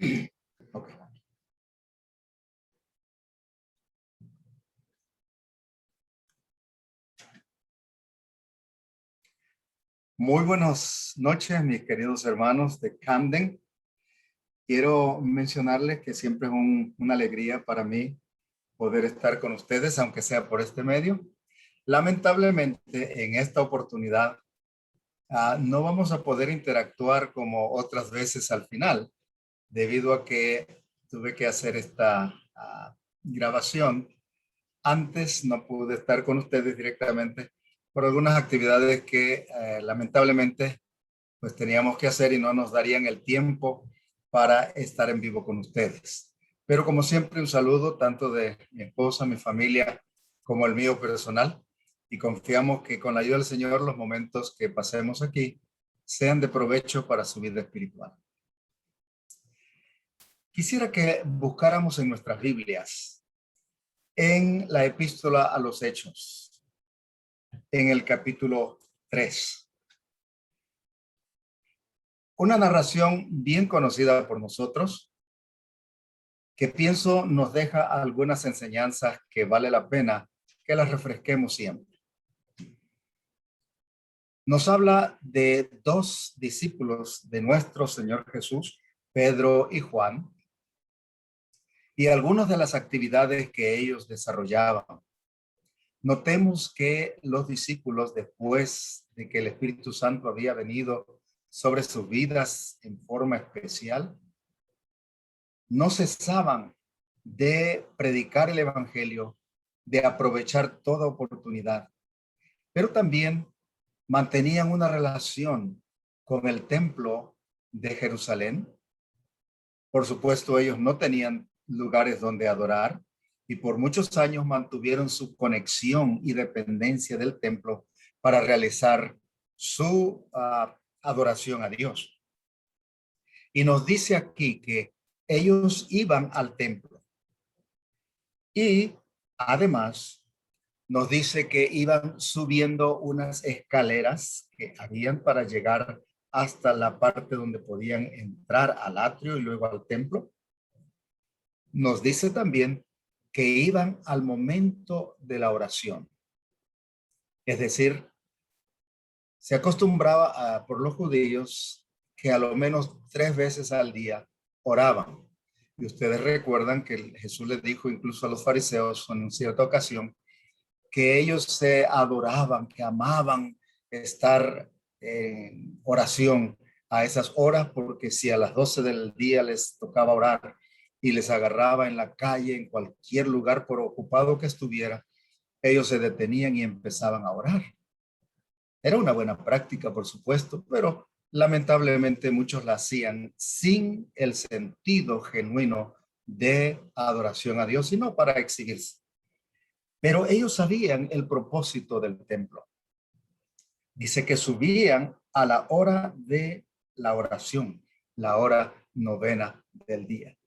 Okay. Muy buenas noches, mis queridos hermanos de Camden. Quiero mencionarles que siempre es una alegría para mí poder estar con ustedes, aunque sea por este medio. Lamentablemente, en esta oportunidad, no vamos a poder interactuar como otras veces al final, debido a que tuve que hacer esta grabación. Antes no pude estar con ustedes directamente por algunas actividades que lamentablemente pues teníamos que hacer y no nos darían el tiempo para estar en vivo con ustedes. Pero como siempre, un saludo tanto de mi esposa, mi familia, como el mío personal. Y confiamos que con la ayuda del Señor los momentos que pasemos aquí sean de provecho para su vida espiritual. Quisiera que buscáramos en nuestras Biblias, en la epístola a los Hechos, en el capítulo 3. Una narración bien conocida por nosotros, que pienso nos deja algunas enseñanzas que vale la pena que las refresquemos siempre. Nos habla de dos discípulos de nuestro Señor Jesús, Pedro y Juan, y algunas de las actividades que ellos desarrollaban. Notemos que los discípulos, después de que el Espíritu Santo había venido sobre sus vidas en forma especial, no cesaban de predicar el evangelio, de aprovechar toda oportunidad, pero también mantenían una relación con el templo de Jerusalén. Por supuesto, ellos no tenían lugares donde adorar y por muchos años mantuvieron su conexión y dependencia del templo para realizar su adoración a Dios. Y nos dice aquí que ellos iban al templo y además nos dice que iban subiendo unas escaleras que habían para llegar hasta la parte donde podían entrar al atrio y luego al templo. Nos dice también que iban al momento de la oración. Es decir, se acostumbraba por los judíos que a lo menos 3 veces al día oraban. Y ustedes recuerdan que Jesús les dijo incluso a los fariseos en cierta ocasión que ellos se adoraban, que amaban estar en oración a esas horas, porque si a las 12 del día les tocaba orar y les agarraba en la calle, en cualquier lugar, por ocupado que estuviera, ellos se detenían y empezaban a orar. Era una buena práctica, por supuesto, pero lamentablemente muchos la hacían sin el sentido genuino de adoración a Dios, sino para exhibirse. Pero ellos sabían el propósito del templo. Dice que subían a la hora de la oración, la hora novena del día.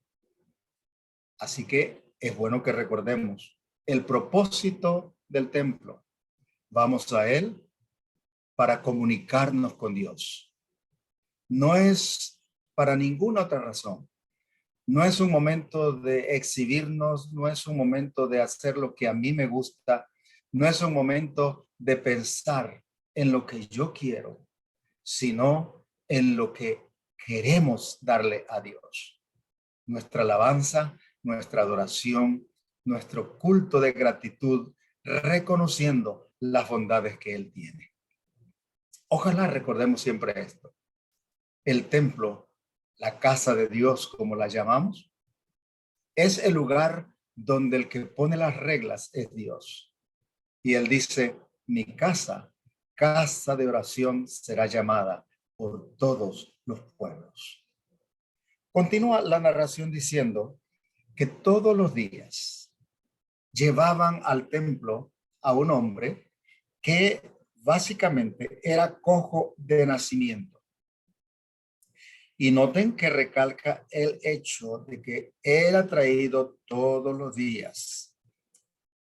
Así que es bueno que recordemos el propósito del templo. Vamos a él para comunicarnos con Dios. No es para ninguna otra razón. No es un momento de exhibirnos, no es un momento de hacer lo que a mí me gusta, no es un momento de pensar en lo que yo quiero, sino en lo que queremos darle a Dios. Nuestra alabanza, nuestra adoración, nuestro culto de gratitud, reconociendo las bondades que Él tiene. Ojalá recordemos siempre esto. El templo, la casa de Dios, como la llamamos, es el lugar donde el que pone las reglas es Dios. Y Él dice, mi casa, casa de oración será llamada por todos los pueblos. Continúa la narración diciendo que todos los días llevaban al templo a un hombre que básicamente era cojo de nacimiento. Y noten que recalca el hecho de que era traído todos los días.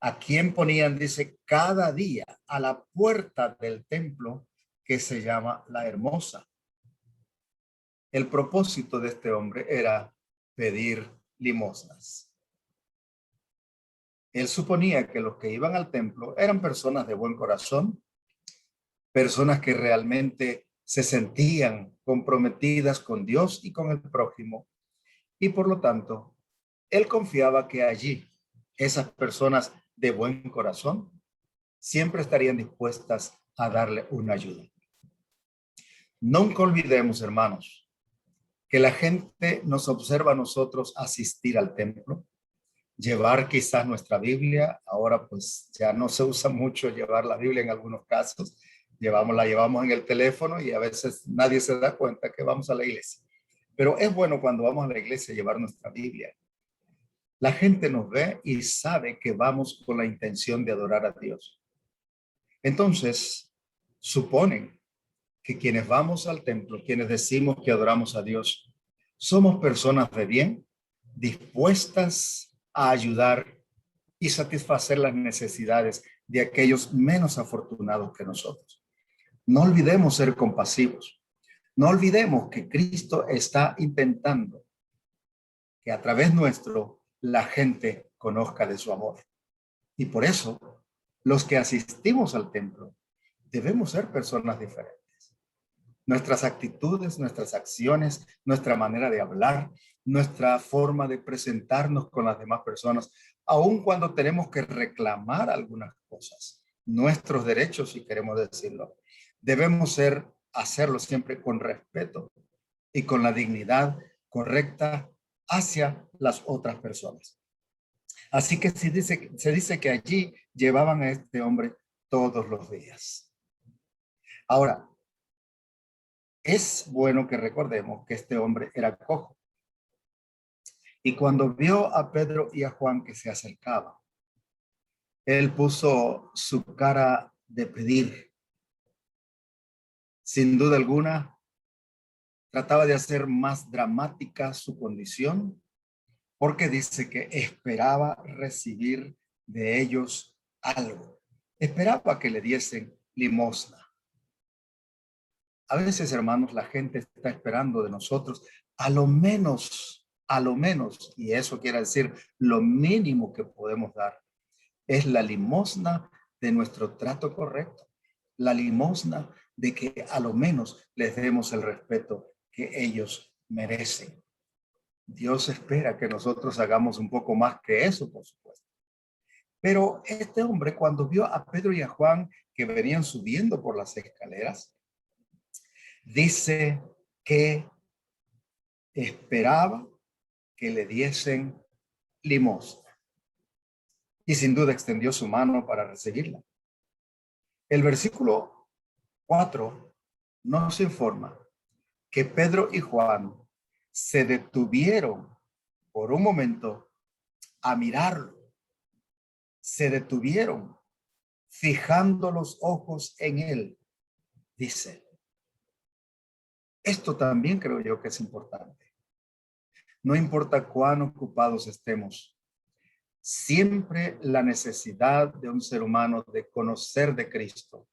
¿A quién ponían? Dice, cada día a la puerta del templo que se llama La Hermosa. El propósito de este hombre era pedir limosnas. Él suponía que los que iban al templo eran personas de buen corazón, personas que realmente se sentían comprometidas con Dios y con el prójimo, y por lo tanto, él confiaba que allí esas personas de buen corazón siempre estarían dispuestas a darle una ayuda. Nunca olvidemos, hermanos, que la gente nos observa a nosotros asistir al templo, llevar quizás nuestra Biblia. Ahora pues ya no se usa mucho llevar la Biblia en algunos casos. La llevamos en el teléfono y a veces nadie se da cuenta que vamos a la iglesia. Pero es bueno cuando vamos a la iglesia llevar nuestra Biblia. La gente nos ve y sabe que vamos con la intención de adorar a Dios. Entonces, suponen que quienes vamos al templo, quienes decimos que adoramos a Dios, somos personas de bien, dispuestas a ayudar y satisfacer las necesidades de aquellos menos afortunados que nosotros. No olvidemos ser compasivos. No olvidemos que Cristo está intentando que a través nuestro la gente conozca de su amor. Y por eso, los que asistimos al templo debemos ser personas diferentes. Nuestras actitudes, nuestras acciones, nuestra manera de hablar, nuestra forma de presentarnos con las demás personas, aun cuando tenemos que reclamar algunas cosas, nuestros derechos, si queremos decirlo, debemos hacerlo siempre con respeto y con la dignidad correcta hacia las otras personas. Así que se dice que allí llevaban a este hombre todos los días. Ahora, es bueno que recordemos que este hombre era cojo. Y cuando vio a Pedro y a Juan que se acercaban, él puso su cara de pedir. Sin duda alguna, trataba de hacer más dramática su condición, porque dice que esperaba recibir de ellos algo. Esperaba que le diesen limosna. A veces, hermanos, la gente está esperando de nosotros a lo menos, y eso quiere decir lo mínimo que podemos dar, es la limosna de nuestro trato correcto, la limosna de que a lo menos les demos el respeto que ellos merecen. Dios espera que nosotros hagamos un poco más que eso, por supuesto. Pero este hombre, cuando vio a Pedro y a Juan que venían subiendo por las escaleras, dice que esperaba que le diesen limosna. Y sin duda extendió su mano para recibirla. El versículo 4 nos informa que Pedro y Juan se detuvieron por un momento a mirarlo. Se detuvieron fijando los ojos en él. Dice, esto también creo yo que es importante. No importa cuán ocupados estemos, siempre la necesidad de un ser humano de conocer de Cristo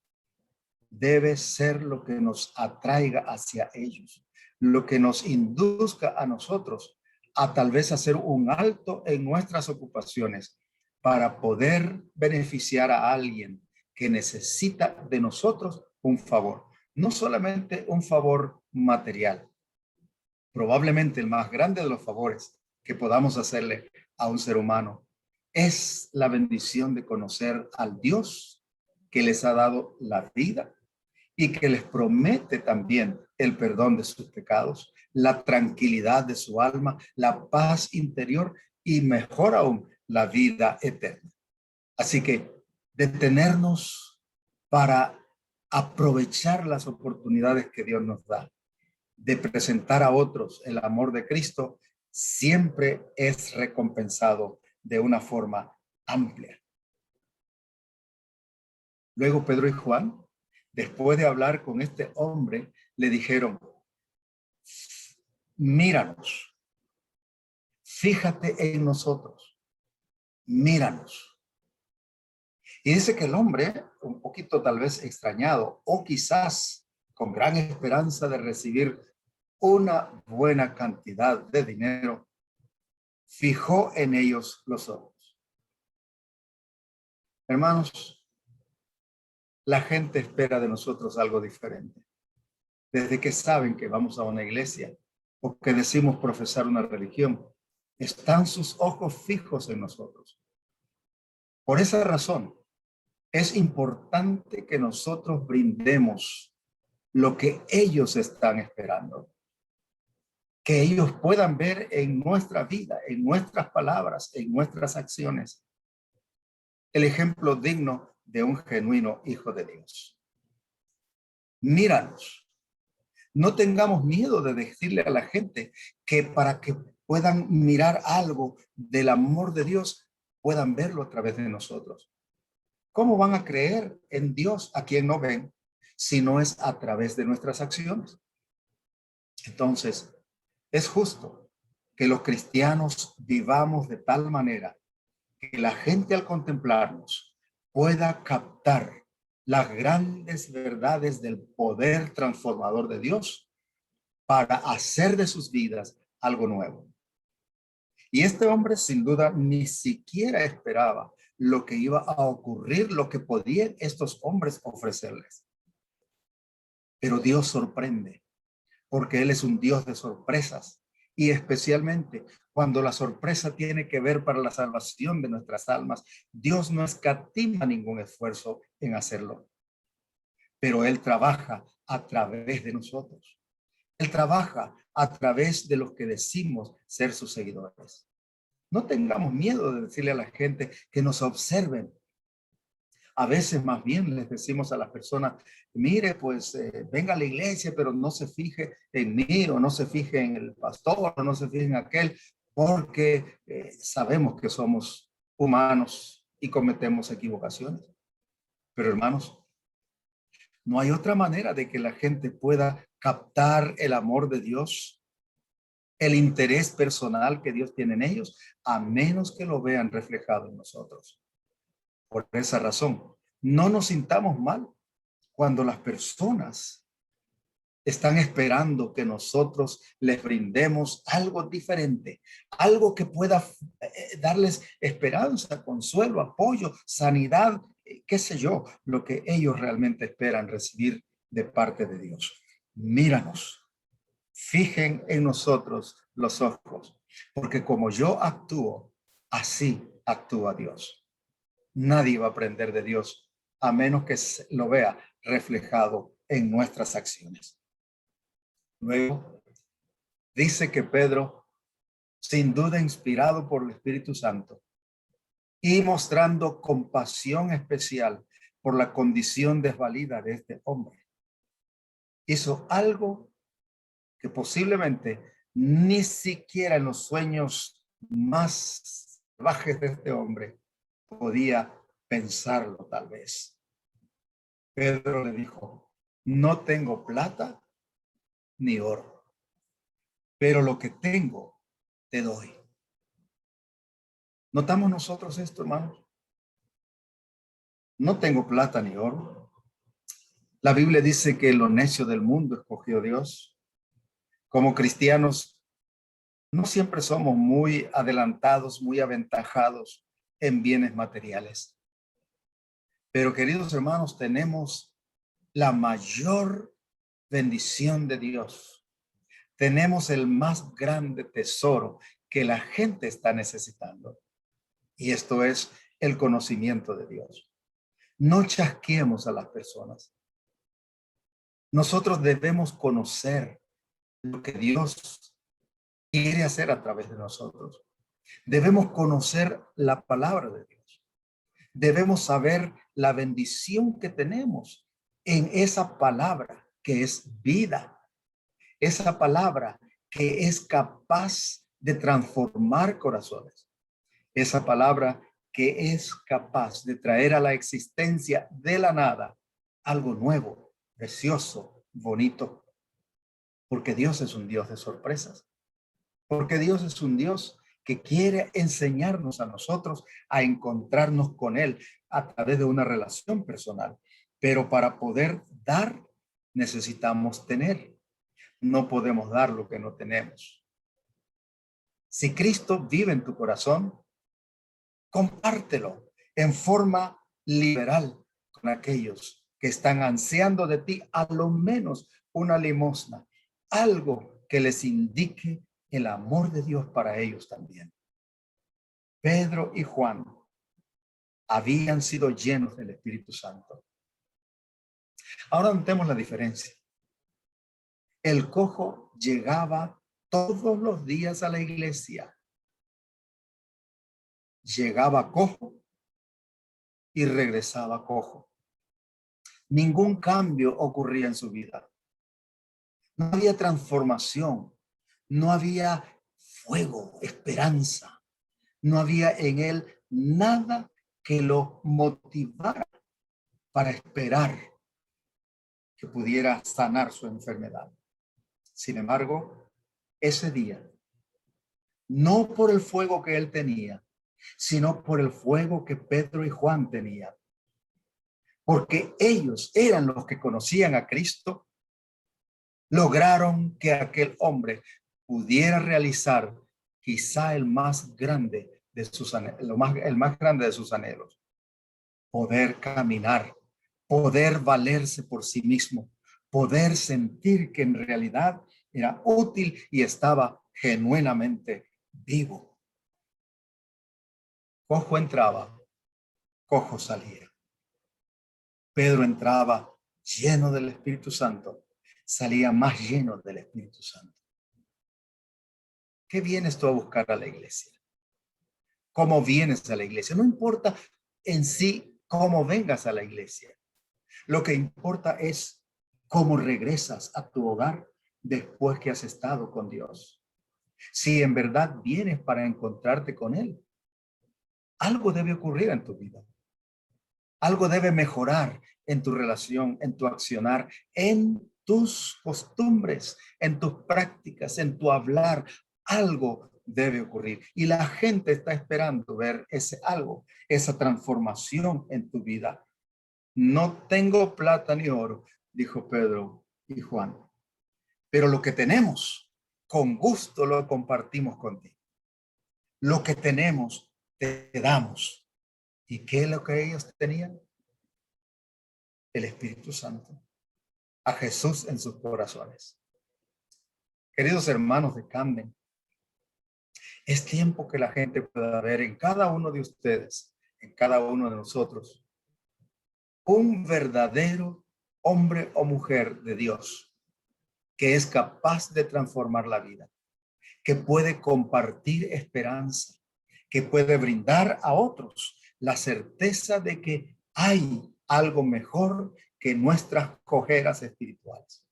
debe ser lo que nos atraiga hacia ellos, lo que nos induzca a nosotros a tal vez hacer un alto en nuestras ocupaciones para poder beneficiar a alguien que necesita de nosotros un favor, no solamente un favor material. Probablemente el más grande de los favores que podamos hacerle a un ser humano es la bendición de conocer al Dios que les ha dado la vida y que les promete también el perdón de sus pecados, la tranquilidad de su alma, la paz interior y mejor aún, la vida eterna. Así que detenernos para aprovechar las oportunidades que Dios nos da de presentar a otros el amor de Cristo siempre es recompensado de una forma amplia. Luego Pedro y Juan, después de hablar con este hombre, le dijeron, míranos, fíjate en nosotros, míranos. Y dice que el hombre, un poquito tal vez extrañado, o quizás con gran esperanza de recibir una buena cantidad de dinero, fijó en ellos los ojos. Hermanos, la gente espera de nosotros algo diferente. Desde que saben que vamos a una iglesia o que decimos profesar una religión, están sus ojos fijos en nosotros. Por esa razón, es importante que nosotros brindemos lo que ellos están esperando. Que ellos puedan ver en nuestra vida, en nuestras palabras, en nuestras acciones, el ejemplo digno de un genuino hijo de Dios. Míranos. No tengamos miedo de decirle a la gente que para que puedan mirar algo del amor de Dios, puedan verlo a través de nosotros. ¿Cómo van a creer en Dios a quien no ven si no es a través de nuestras acciones? Entonces, es justo que los cristianos vivamos de tal manera que la gente al contemplarnos pueda captar las grandes verdades del poder transformador de Dios para hacer de sus vidas algo nuevo. Y este hombre sin duda ni siquiera esperaba lo que iba a ocurrir, lo que podían estos hombres ofrecerles. Pero Dios sorprende, porque Él es un Dios de sorpresas, y especialmente cuando la sorpresa tiene que ver para la salvación de nuestras almas, Dios no escatima ningún esfuerzo en hacerlo, pero Él trabaja a través de nosotros. Él trabaja a través de los que decimos ser sus seguidores. No tengamos miedo de decirle a la gente que nos observen. A veces más bien les decimos a las personas, mire, pues venga a la iglesia, pero no se fije en mí o no se fije en el pastor o no se fije en aquel, porque sabemos que somos humanos y cometemos equivocaciones. Pero hermanos, no hay otra manera de que la gente pueda captar el amor de Dios, el interés personal que Dios tiene en ellos, a menos que lo vean reflejado en nosotros. Por esa razón, no nos sintamos mal cuando las personas están esperando que nosotros les brindemos algo diferente, algo que pueda darles esperanza, consuelo, apoyo, sanidad, qué sé yo, lo que ellos realmente esperan recibir de parte de Dios. Míranos, fijen en nosotros los ojos, porque como yo actúo, así actúa Dios. Nadie va a aprender de Dios a menos que lo vea reflejado en nuestras acciones. Luego, dice que Pedro, sin duda inspirado por el Espíritu Santo y mostrando compasión especial por la condición desvalida de este hombre, hizo algo que posiblemente ni siquiera en los sueños más salvajes de este hombre podía pensarlo tal vez. Pedro le dijo, no tengo plata ni oro, pero lo que tengo te doy. ¿Notamos nosotros esto, hermanos? No tengo plata ni oro. La Biblia dice que lo necio del mundo escogió Dios. Como cristianos, no siempre somos muy adelantados, muy aventajados en bienes materiales. Pero, queridos hermanos, tenemos la mayor bendición de Dios. Tenemos el más grande tesoro que la gente está necesitando. Y esto es el conocimiento de Dios. No chasqueemos a las personas. Nosotros debemos conocer lo que Dios quiere hacer a través de nosotros. Debemos conocer la palabra de Dios. Debemos saber la bendición que tenemos en esa palabra que es vida. Esa palabra que es capaz de transformar corazones. Esa palabra que es capaz de traer a la existencia de la nada algo nuevo, precioso, bonito. Porque Dios es un Dios de sorpresas. Porque Dios es un Dios que quiere enseñarnos a nosotros a encontrarnos con Él a través de una relación personal. Pero para poder dar, necesitamos tener. No podemos dar lo que no tenemos. Si Cristo vive en tu corazón, compártelo en forma liberal con aquellos que están ansiando de ti a lo menos una limosna, algo que les indique el amor de Dios para ellos también. Pedro y Juan habían sido llenos del Espíritu Santo. Ahora notemos la diferencia. El cojo llegaba todos los días a la iglesia. Llegaba cojo y regresaba cojo. Ningún cambio ocurría en su vida. No había transformación. No había fuego, esperanza. No había en él nada que lo motivara para esperar que pudiera sanar su enfermedad. Sin embargo, ese día, no por el fuego que él tenía, sino por el fuego que Pedro y Juan tenían, porque ellos eran los que conocían a Cristo, lograron que aquel hombre pudiera realizar quizá el más grande de sus anhelos, el más grande de sus anhelos, poder caminar, poder valerse por sí mismo, poder sentir que en realidad era útil y estaba genuinamente vivo. Cojo entraba, cojo salía. Pedro entraba lleno del Espíritu Santo, salía más lleno del Espíritu Santo. ¿Qué vienes tú a buscar a la iglesia? ¿Cómo vienes a la iglesia? No importa en sí cómo vengas a la iglesia. Lo que importa es cómo regresas a tu hogar después que has estado con Dios. Si en verdad vienes para encontrarte con Él, algo debe ocurrir en tu vida. Algo debe mejorar en tu relación, en tu accionar, en tus costumbres, en tus prácticas, en tu hablar. Algo debe ocurrir. Y la gente está esperando ver ese algo, esa transformación en tu vida. No tengo plata ni oro, dijo Pedro y Juan, pero lo que tenemos, con gusto lo compartimos contigo. Lo que tenemos, te damos. ¿Y qué es lo que ellos tenían? El Espíritu Santo, a Jesús en sus corazones. Queridos hermanos de Camden, es tiempo que la gente pueda ver en cada uno de ustedes, en cada uno de nosotros, un verdadero hombre o mujer de Dios que es capaz de transformar la vida, que puede compartir esperanza, que puede brindar a otros la certeza de que hay algo mejor que nuestras cojeras espirituales.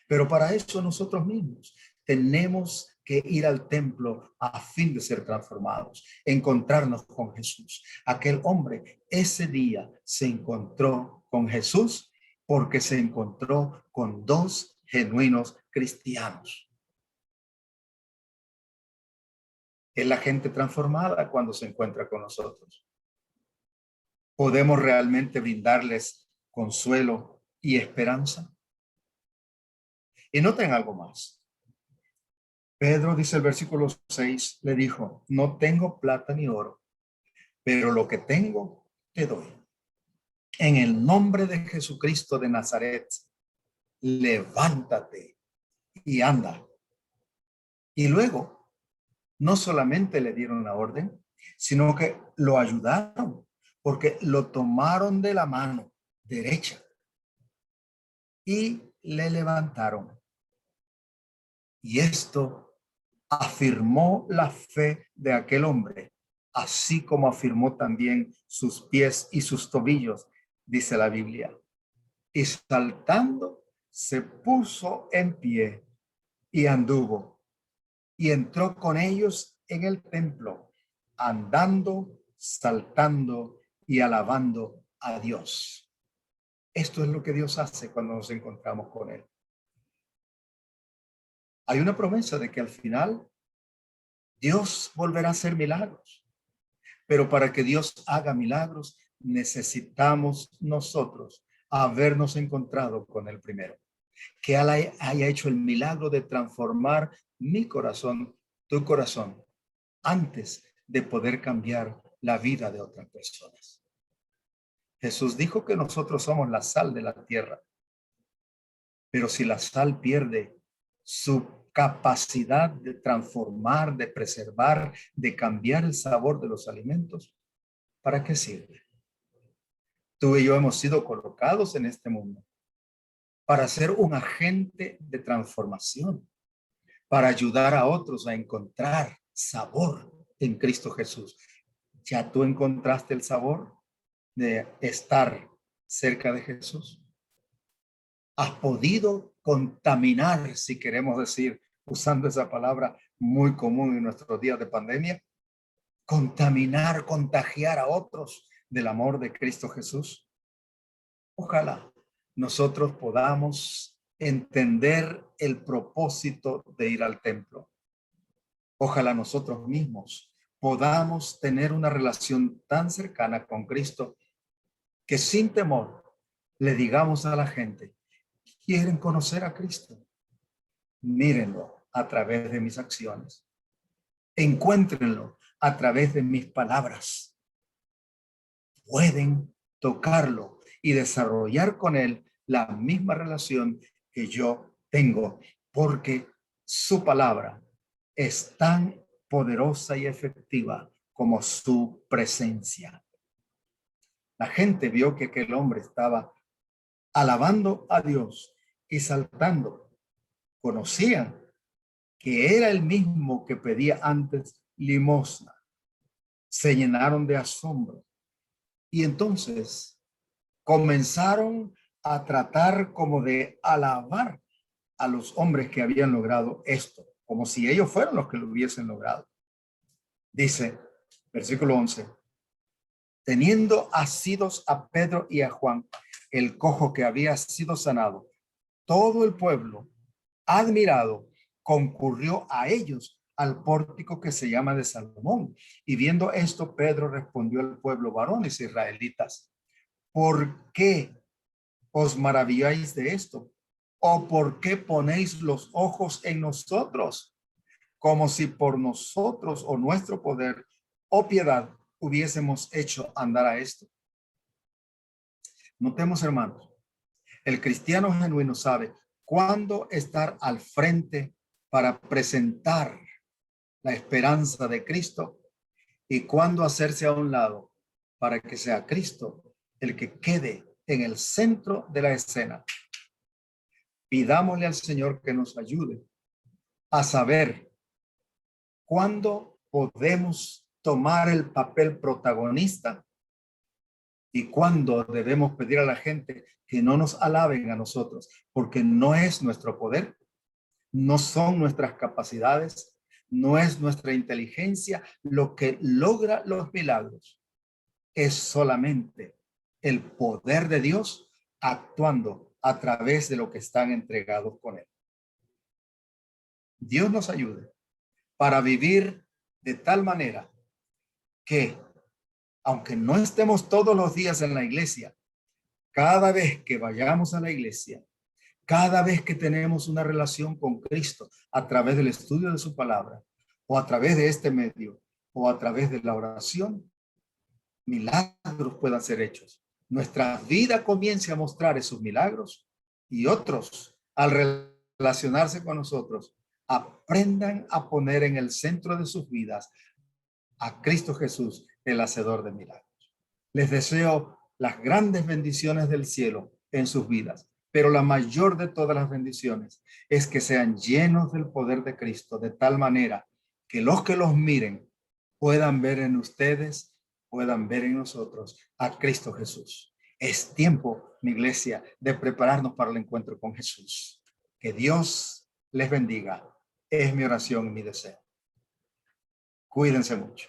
Pero para eso nosotros mismos tenemos que ir al templo a fin de ser transformados, encontrarnos con Jesús. Aquel hombre ese día se encontró con Jesús porque se encontró con dos genuinos cristianos. Es la gente transformada cuando se encuentra con nosotros. ¿Podemos realmente brindarles consuelo y esperanza? Y noten algo más. Pedro, dice el versículo 6, le dijo, no tengo plata ni oro, pero lo que tengo te doy. En el nombre de Jesucristo de Nazaret, levántate y anda. Y luego, no solamente le dieron la orden, sino que lo ayudaron, porque lo tomaron de la mano derecha y le levantaron. Y esto afirmó la fe de aquel hombre, así como afirmó también sus pies y sus tobillos, dice la Biblia. Y saltando, se puso en pie y anduvo, y entró con ellos en el templo, andando, saltando y alabando a Dios. Esto es lo que Dios hace cuando nos encontramos con Él. Hay una promesa de que al final Dios volverá a hacer milagros, pero para que Dios haga milagros necesitamos nosotros habernos encontrado con Él primero, que Él haya hecho el milagro de transformar mi corazón, tu corazón, antes de poder cambiar la vida de otras personas. Jesús dijo que nosotros somos la sal de la tierra, pero si la sal pierde su capacidad de transformar, de preservar, de cambiar el sabor de los alimentos, ¿para qué sirve? Tú y yo hemos sido colocados en este mundo para ser un agente de transformación, para ayudar a otros a encontrar sabor en Cristo Jesús. ¿Ya tú encontraste el sabor de estar cerca de Jesús? ¿Has podido contaminar, si queremos decir, usando esa palabra muy común en nuestros días de pandemia? Contaminar, contagiar a otros del amor de Cristo Jesús. Ojalá nosotros podamos entender el propósito de ir al templo. Ojalá nosotros mismos podamos tener una relación tan cercana con Cristo que sin temor le digamos a la gente: ¿quieren conocer a Cristo? Mírenlo a través de mis acciones. Encuéntrenlo a través de mis palabras. Pueden tocarlo y desarrollar con él la misma relación que yo tengo, porque su palabra es tan poderosa y efectiva como su presencia. La gente vio que aquel hombre estaba alabando a Dios y saltando. Conocían que era el mismo que pedía antes limosna. Se llenaron de asombro y entonces comenzaron a tratar como de alabar a los hombres que habían logrado esto, como si ellos fueran los que lo hubiesen logrado. Dice, versículo 11, teniendo asidos a Pedro y a Juan, el cojo que había sido sanado, todo el pueblo, admirado, concurrió a ellos al pórtico que se llama de Salomón. Y viendo esto, Pedro respondió al pueblo: varones israelitas, ¿por qué os maravilláis de esto? ¿O por qué ponéis los ojos en nosotros, como si por nosotros o nuestro poder o piedad hubiésemos hecho andar a esto? Notemos, hermanos, el cristiano genuino sabe cuándo estar al frente para presentar la esperanza de Cristo y cuándo hacerse a un lado para que sea Cristo el que quede en el centro de la escena. Pidámosle al Señor que nos ayude a saber cuándo podemos tomar el papel protagonista y cuándo debemos pedir a la gente que no nos alaben a nosotros, porque no es nuestro poder, no son nuestras capacidades, no es nuestra inteligencia lo que logra los milagros. Es solamente el poder de Dios actuando a través de lo que están entregados con él. Dios nos ayude para vivir de tal manera que, aunque no estemos todos los días en la iglesia, cada vez que vayamos a la iglesia, cada vez que tenemos una relación con Cristo a través del estudio de su palabra, o a través de este medio, o a través de la oración, milagros puedan ser hechos. Nuestra vida comience a mostrar esos milagros y otros, al relacionarse con nosotros, aprendan a poner en el centro de sus vidas a Cristo Jesús, el hacedor de milagros. Les deseo las grandes bendiciones del cielo en sus vidas, pero la mayor de todas las bendiciones es que sean llenos del poder de Cristo, de tal manera que los que los miren puedan ver en ustedes, puedan ver en nosotros a Cristo Jesús. Es tiempo, mi iglesia, de prepararnos para el encuentro con Jesús. Que Dios les bendiga. Es mi oración y mi deseo. Cuídense mucho.